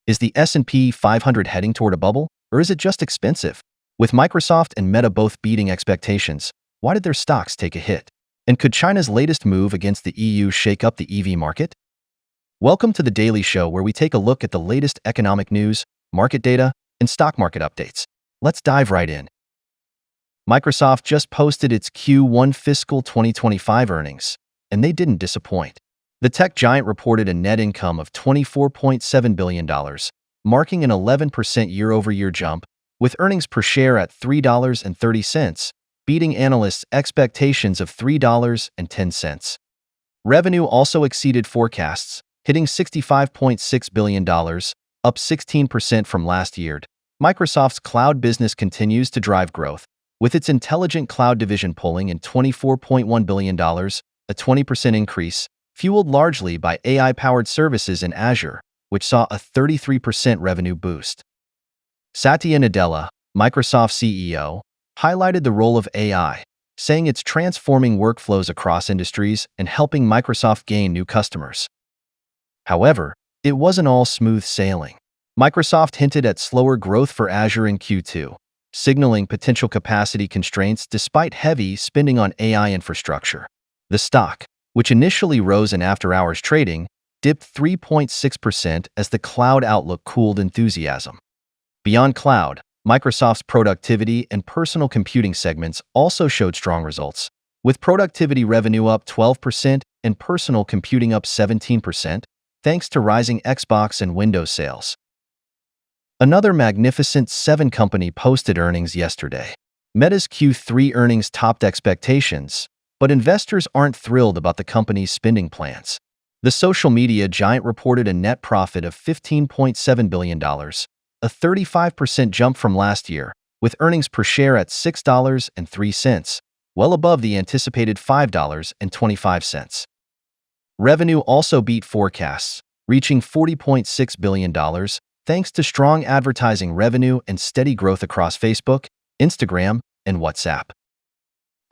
Is the S&P 500 heading toward a bubble, or is it just expensive? With Microsoft and Meta both beating expectations, why did their stocks take a hit? And could China's latest move against the EU shake up the EV market? Welcome to the Daily Show, where we take a look at the latest economic news, market data, and stock market updates. Let's dive right in. Microsoft just posted its Q1 fiscal 2025 earnings, and they didn't disappoint. The tech giant reported a net income of $24.7 billion, marking an 11% year-over-year jump, with earnings per share at $3.30, beating analysts' expectations of $3.10. Revenue also exceeded forecasts, hitting $65.6 billion, up 16% from last year. Microsoft's cloud business continues to drive growth, with its intelligent cloud division pulling in $24.1 billion, a 20% increase, fueled largely by AI-powered services in Azure, which saw a 33% revenue boost. Satya Nadella, Microsoft CEO, highlighted the role of AI, saying it's transforming workflows across industries and helping Microsoft gain new customers. However, it wasn't all smooth sailing. Microsoft hinted at slower growth for Azure in Q2, signaling potential capacity constraints despite heavy spending on AI infrastructure. The stock, which initially rose in after-hours trading, dipped 3.6% as the cloud outlook cooled enthusiasm. Beyond cloud, Microsoft's productivity and personal computing segments also showed strong results, with productivity revenue up 12% and personal computing up 17%, thanks to rising Xbox and Windows sales. Another Magnificent Seven company posted earnings yesterday. Meta's Q3 earnings topped expectations, but investors aren't thrilled about the company's spending plans. The social media giant reported a net profit of $15.7 billion, a 35% jump from last year, with earnings per share at $6.03, well above the anticipated $5.25. Revenue also beat forecasts, reaching $40.6 billion, thanks to strong advertising revenue and steady growth across Facebook, Instagram, and WhatsApp.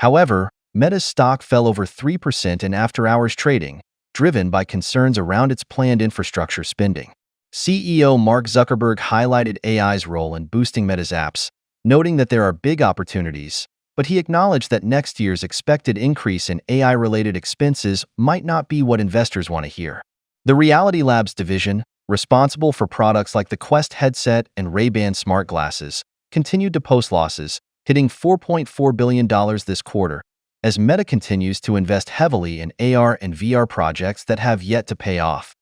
However, Meta's stock fell over 3% in after-hours trading, driven by concerns around its planned infrastructure spending. CEO Mark Zuckerberg highlighted AI's role in boosting Meta's apps, noting that there are big opportunities, but he acknowledged that next year's expected increase in AI-related expenses might not be what investors want to hear. The Reality Labs division, responsible for products like the Quest headset and Ray-Ban smart glasses, continued to post losses, hitting $4.4 billion this quarter, as Meta continues to invest heavily in AR and VR projects that have yet to pay off.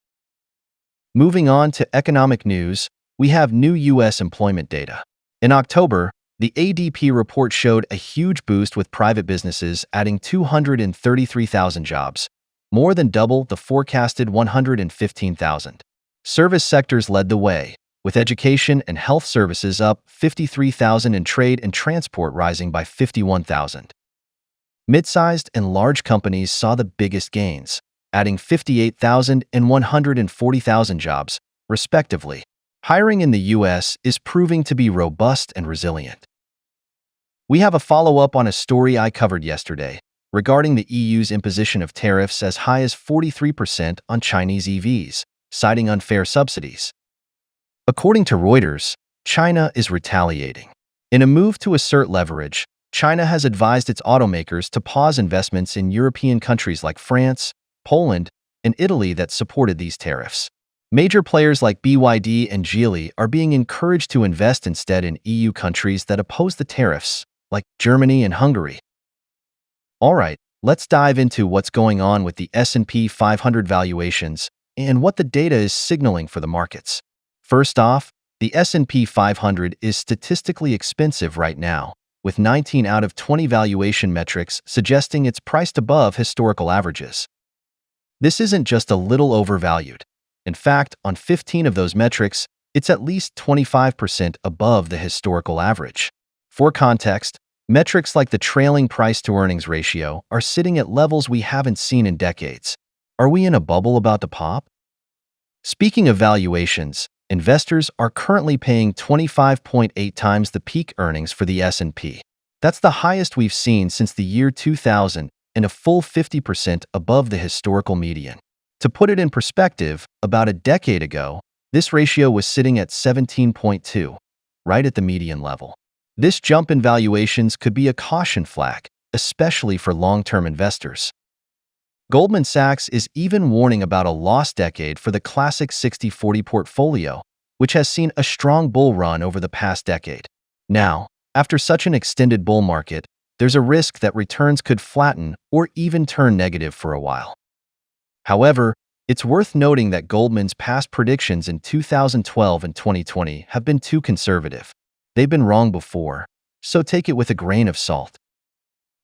Moving on to economic news, we have new U.S. employment data. In October, the ADP report showed a huge boost, with private businesses adding 233,000 jobs, more than double the forecasted 115,000. Service sectors led the way, with education and health services up 53,000 and trade and transport rising by 51,000. Mid-sized and large companies saw the biggest gains, adding 58,000 and 140,000 jobs, respectively. Hiring in the U.S. is proving to be robust and resilient. We have a follow-up on a story I covered yesterday regarding the EU's imposition of tariffs as high as 43% on Chinese EVs, citing unfair subsidies. According to Reuters, China is retaliating. In a move to assert leverage, China has advised its automakers to pause investments in European countries like France, Poland, and Italy that supported these tariffs. Major players like BYD and Geely are being encouraged to invest instead in EU countries that oppose the tariffs, like Germany and Hungary. All right, let's dive into what's going on with the S&P 500 valuations and what the data is signaling for the markets. First off, the S&P 500 is statistically expensive right now, with 19 out of 20 valuation metrics suggesting it's priced above historical averages. This isn't just a little overvalued. In fact, on 15 of those metrics, it's at least 25% above the historical average. For context, metrics like the trailing price-to-earnings ratio are sitting at levels we haven't seen in decades. Are we in a bubble about to pop? Speaking of valuations, investors are currently paying 25.8 times the peak earnings for the S&P. That's the highest we've seen since the year 2000 and a full 50% above the historical median. To put it in perspective, about a decade ago, This ratio was sitting at 17.2, right at the median level. This jump in valuations could be a caution flag, especially for long-term investors. Goldman Sachs is even warning about a lost decade for the classic 60-40 portfolio, which has seen a strong bull run over the past decade. Now, after such an extended bull market, there's a risk that returns could flatten or even turn negative for a while. However, it's worth noting that Goldman's past predictions in 2012 and 2020 have been too conservative. They've been wrong before, so take it with a grain of salt.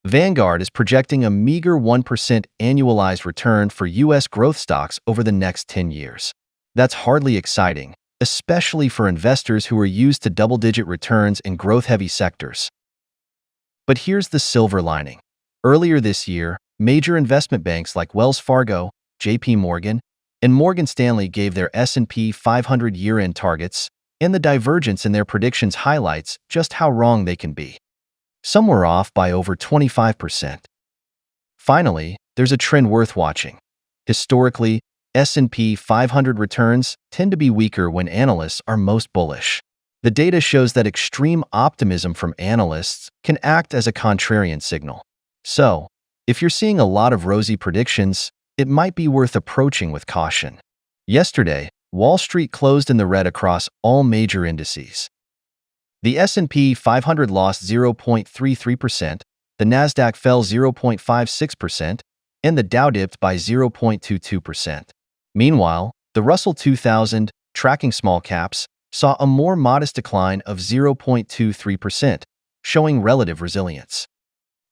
Vanguard is projecting a meager 1% annualized return for U.S. growth stocks over the next 10 years. That's hardly exciting, especially for investors who are used to double-digit returns in growth-heavy sectors. But here's the silver lining. Earlier this year, major investment banks like Wells Fargo, J.P. Morgan, and Morgan Stanley gave their S&P 500 year-end targets, and the divergence in their predictions highlights just how wrong they can be. Some were off by over 25%. Finally, there's a trend worth watching. Historically, S&P 500 returns tend to be weaker when analysts are most bullish. The data shows that extreme optimism from analysts can act as a contrarian signal. So, if you're seeing a lot of rosy predictions, it might be worth approaching with caution. Yesterday, Wall Street closed in the red across all major indices. The S&P 500 lost 0.33%, the Nasdaq fell 0.56%, and the Dow dipped by 0.22%. Meanwhile, the Russell 2000, tracking small caps, saw a more modest decline of 0.23%, showing relative resilience.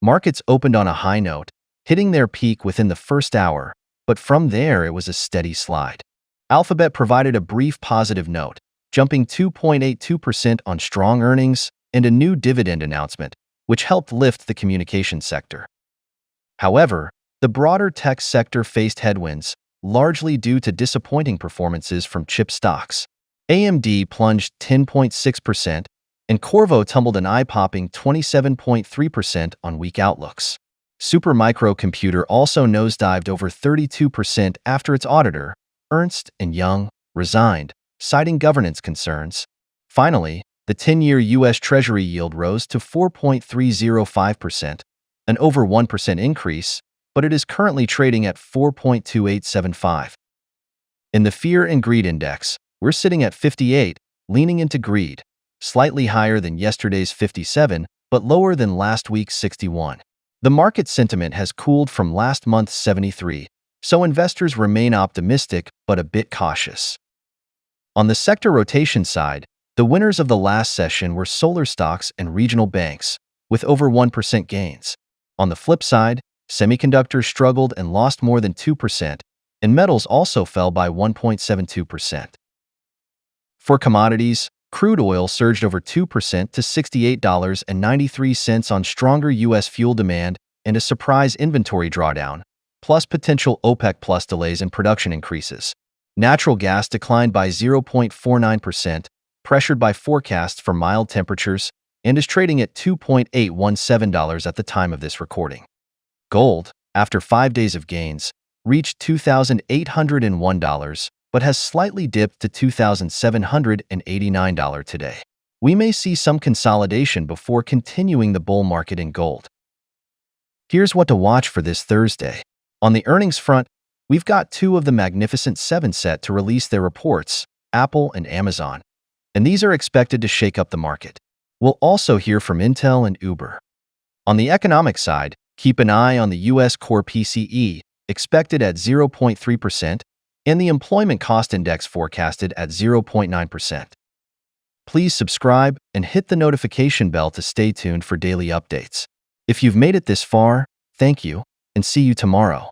Markets opened on a high note, hitting their peak within the first hour, but from there it was a steady slide. Alphabet provided a brief positive note, jumping 2.82% on strong earnings and a new dividend announcement, which helped lift the communications sector. However, the broader tech sector faced headwinds, largely due to disappointing performances from chip stocks. AMD plunged 10.6%, and Qorvo tumbled an eye-popping 27.3% on weak outlooks. Supermicro Computer also nosedived over 32% after its auditor, Ernst & Young, resigned, citing governance concerns. Finally, the 10-year U.S. Treasury yield rose to 4.305%, an over 1% increase, but it is currently trading at 4.2875. In the Fear and Greed Index, we're sitting at 58, leaning into greed, slightly higher than yesterday's 57, but lower than last week's 61. The market sentiment has cooled from last month's 73, so investors remain optimistic but a bit cautious. On the sector rotation side, the winners of the last session were solar stocks and regional banks, with over 1% gains. On the flip side, semiconductors struggled and lost more than 2%, and metals also fell by 1.72%. For commodities, crude oil surged over 2% to $68.93 on stronger U.S. fuel demand and a surprise inventory drawdown, plus potential OPEC Plus delays in production increases. Natural gas declined by 0.49%, pressured by forecasts for mild temperatures, and is trading at $2.817 at the time of this recording. Gold, after 5 days of gains, reached $2,801, but has slightly dipped to $2,789 today. We may see some consolidation before continuing the bull market in gold. Here's what to watch for this Thursday. On the earnings front, we've got two of the Magnificent Seven set to release their reports, Apple and Amazon, and these are expected to shake up the market. We'll also hear from Intel and Uber. On the economic side, keep an eye on the U.S. core PCE, expected at 0.3%, and the employment cost index forecasted at 0.9%. Please subscribe and hit the notification bell to stay tuned for daily updates. If you've made it this far, thank you, and see you tomorrow.